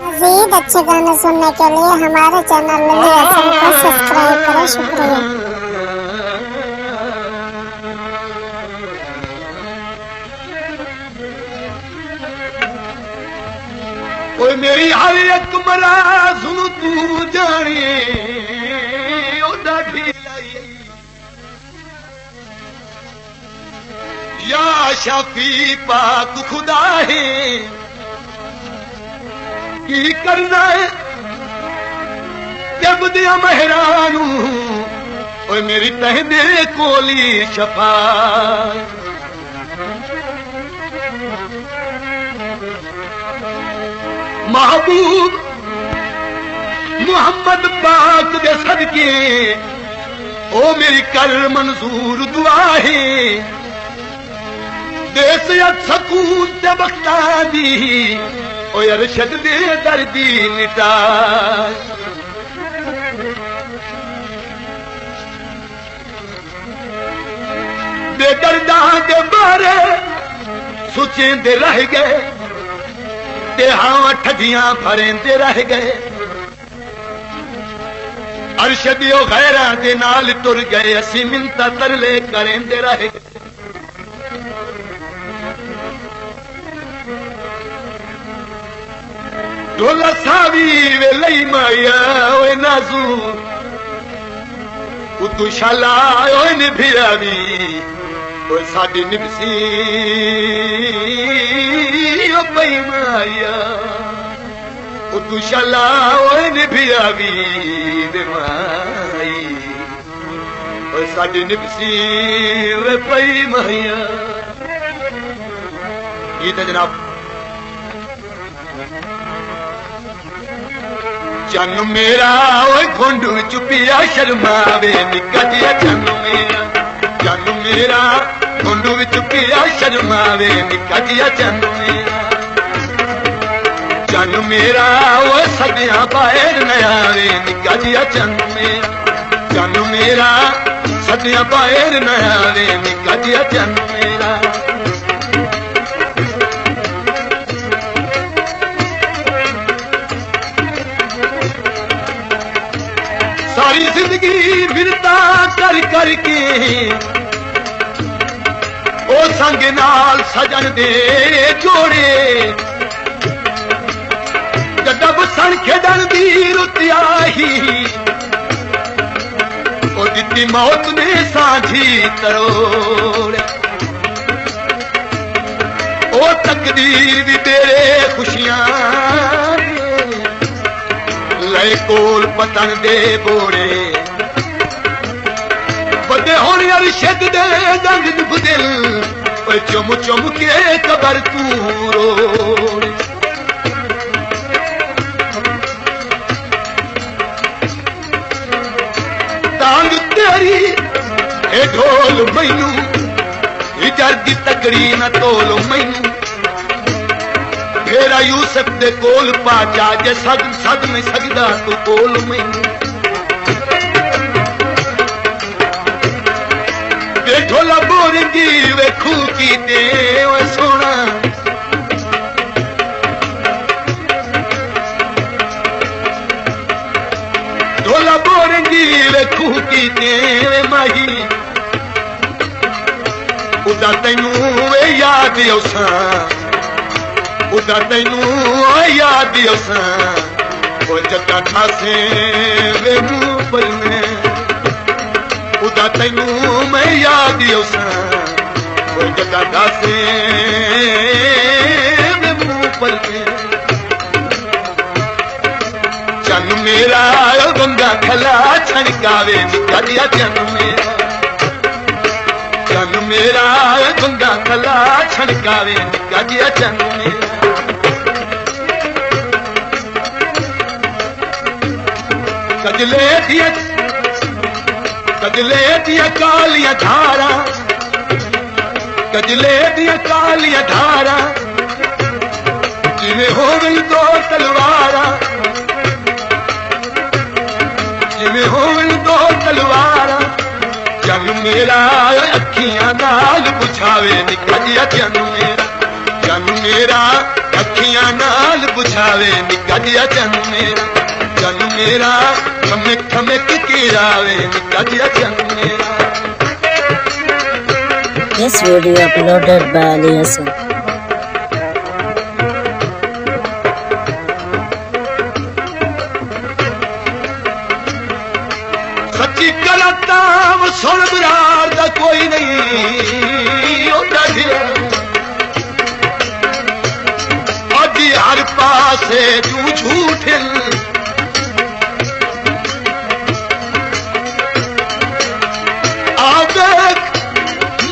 मज़ीद अच्छे गाने सुनने के लिए हमारे चैनल लल्ली हसन को सब्सक्राइब करें। शुक्रिया। ओए मेरी हर एक मराज़ तू जाने ओदा ढीलाई या शाफी पाक खुदा है की करना है जब दिया मेहरानू ओए मेरी तहदे कोली शफा महबूब मोहम्मद पाक दे सदके ओ मेरी कर मंजूर दुआ है देस सकून ते बख्ता दी ओ अरशद दे दर्दी निटा बेदर्दा के बारे सोचेंदे रह गए ते हाँ ठगियां भरेंदे रह गए अरशदियो गैरा दे नाल तुर गए असी मिन्नतां तरले करेंदे रह गए ढोला सावी वेलई माया ओए नाजू उतू शाला ओए निभिरावी ओए साडी निभसी ओ पई माया उतू शाला ओए निभिरावी दे माई ओए साडी निभसी ओ पई माया। ये तो जनाब चन मेरा ओए घुंड चुपिया शर्मावे निक्का जिया चन मेरा घुंड चुपिया शर्मावे निक्का जिया चन मेरा ओए सदियां बाहर न आवे निक्का जिया चन मेरा सदियां बाहर न आवे निक्का जिया चन मेरा। सारी जिंदगी बिरता कर करके ओ संग नाल सजन दे जोड़े जब सन खेडन दी रुत आई ओ दिती मौत ने सांझी तरोड़ ओ तकदीर भी तेरे खुशियां लय कोल पतन दे बोड़े बदे होने अरशद दे जंग बुदिल चुम चुम के कबर तू रोड़ तांग तेरी ए ढोल मैनू इजर दी तकड़ी न तोल मैनू फेरा यूसुफ दे कोल पाचा जे सद सद नहीं सकदा तू कोल मैनू ते ढोला बोरंगी वेखू की दे ओ सोना ढोला बोरंगी वेखू की दे माही उदा तैनू वे याद औसा उदा तैनू याद असां ओ जदा ठासे वे मुंह पर में उदा तैनू मैं याद असां ओ जदा ठासे वे मुंह पर में चन मेरा गंगा खला छणकावे निक्का जिया चन मेरा गंगा खला छणकावे निक्का जिया चन मेरा। कजले दिया कालियां धारा कजले दिया कालियां धारा जिवें होवन दो तलवारा जिवें होवन दो तलवारा जन मेरा अखियां नाल बुझावे निक्का जिया जन मेरा अखियां नाल गल बुझावे निक्का जिया चन मेरा, चन मेरा ठमक ठमक के आवे निक्का जिया चन मेरा। This video uploaded by Ali Hassan. सच्ची गलता सुन बरार दा कोई नहीं होता फिर अज हर पासे तू झूठ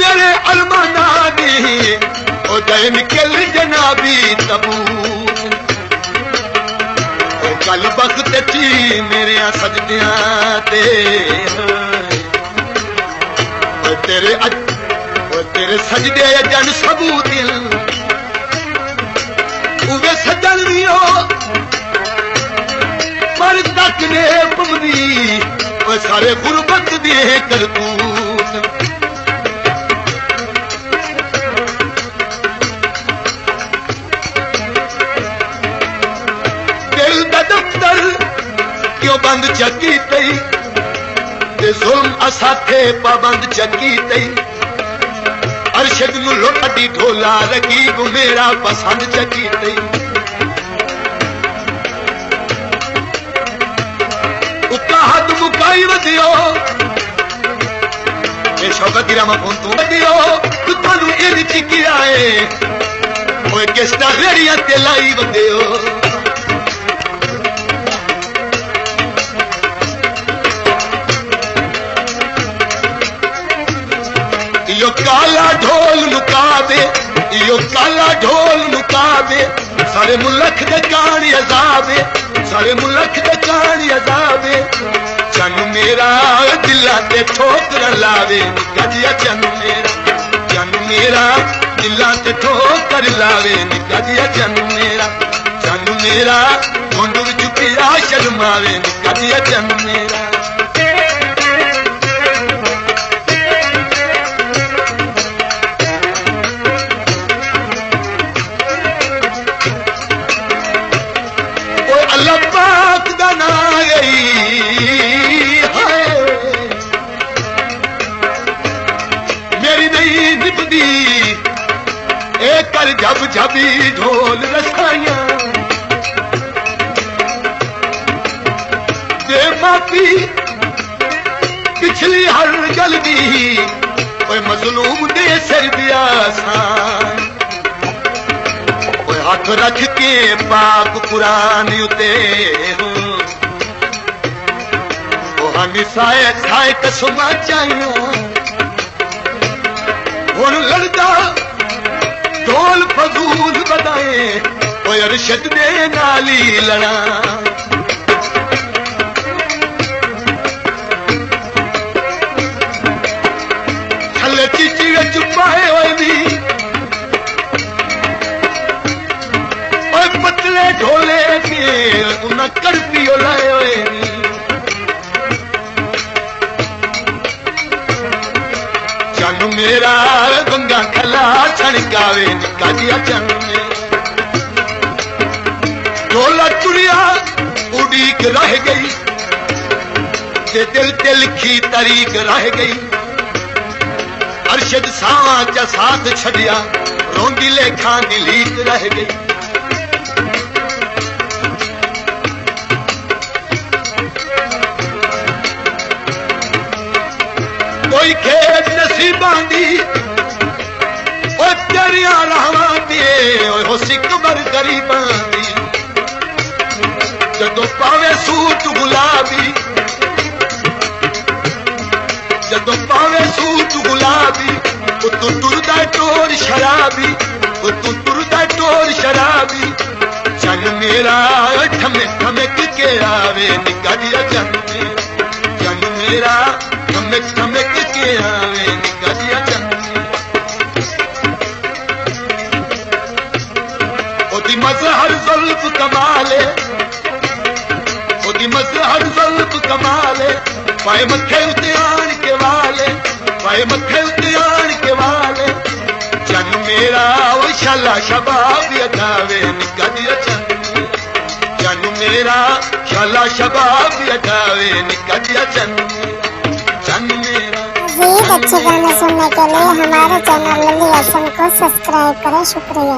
मेरे अलमाना दी ओ दे निकल जनाबी तबूत कल वक्त ची मेरे सजदिया ते तेरे सजदे जन सबूत उवे सजन भी हो पर तक ने पमदी सारे गुरबत दिए करतूत बंद चकी तई जुल्म असाथे पाबंद चकी तई अरशद नु लोटी ढोला रकीब मेरा पसंद चकी तई उकाहत मुकाई वदियो ए शौकत गिरामा फोन तू वदियो तुनु इन चिकी आए ओए किस्ता रेड़ियां ते लाई वदियो यो काला ढोल मुकाबे यो काला ढोल मुकाबे सारे मुल्क दे कानी अजाबे सारे मुल्क दे कानी अजाबे चन मेरा दिला ते ठोकर लावे निक्का जिया चन मेरा दिला ते ठोकर लावे निक्का जिया चन मेरा मुंड विच पिया शर्मावे निक्का जिया चन मेरा कर जब जबी ढोल रसाइया दे माफी पिछली हर गल दी ओए मजलूम दे सिर दिया ओए हाथ रख के पाक कुरान उते ओहानी साए साए कसमा चाहिए हुन लड़दा ढोल फजूल बदाए ओए अरशद दे नाली लड़ा थले चिची विच पाए होए नी ओए पतले ढोले के उन्ना करपियो लाए होए नी चन मेरा गंगा खला छणकावे निक्का जिया चन ढोला टुरिया उड़ीक रह गई ते दिल दिल की तरीक रह गई अरशद सावा चा साथ छड़िया रोंदी लेखा दिलीक रह गई कोई खेत नसीबां दी ओ तेरिया रहवा दिए हो सिकबर गरीबां दी जदों पावे सूट गुलाबी जदों पावे सूट गुलाबी ओ तू टुरदा टोर शराबी ओ तू टुरदा टोर शराबी चन मेरा ठमक ठमक के आवे निक्का जिया चन मेरा ठमक ठमक के आवे निक्का जिया चन ओदी मज़हर ज़ुल्फ़ कमाले ओदी मज़हर ज़ुल्फ़ कमाले पाए मथे उते आन के वाले पाए मथे उते आन के वाले चन मेरा ओ शाला शबाब अदावे निक्का जिया चन मेरा शाला शबाब लगावे निकटिया चन मेरा। मज़ीद अच्छे गाने सुनने के लिए हमारे चैनल लली हसन को सब्सक्राइब करें। शुक्रिया।